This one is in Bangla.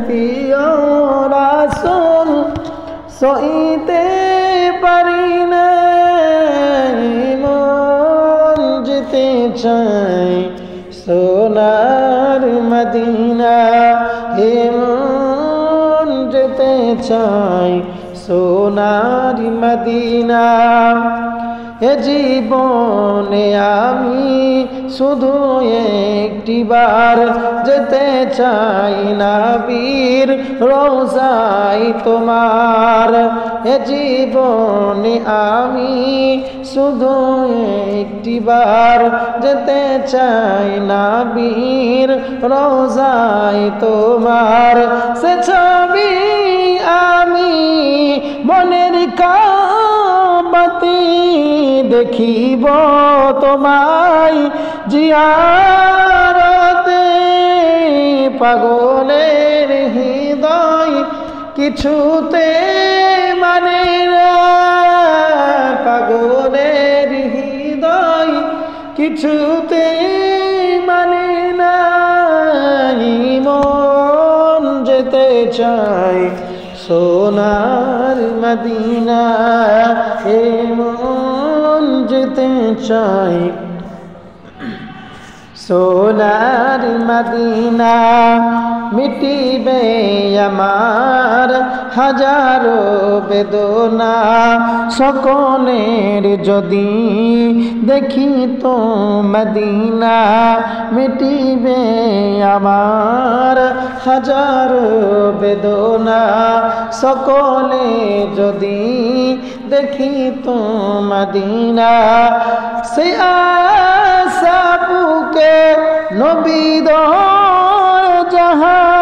প্রিয় রাসূল সইতে পারি না, মন যেতে চাই সোনার মদিনা, হে মন যেতে চাই সোনার মদিনা। এ জীবনে আমি শুধু একটিবার যেতে চাই নবীর রওজায় তোমার। এ জীবনে আমি শুধু একটিবার যেতে চাই নবীর রওজায় তোমার। সে ছবি আমি মনের কাবাতে দেখিব তোমায় জিয়ারতে, পাগলের হৃদয় কিছুতে মানে না, পাগলের হৃদয় কিছুতে মানে না, মন যেতে চাই সোনার মদিনা, হে মন যেতে চাই সোনার মদিনা। মিটিবে আমার হাজারো বেদনা, সকলের যদি দেখি তো মদিনা। মিটিবে আমার হাজারো বেদনা, সকলে যদি দেখি তো মদিনা। সে আশা বুকে নবী দো জাহান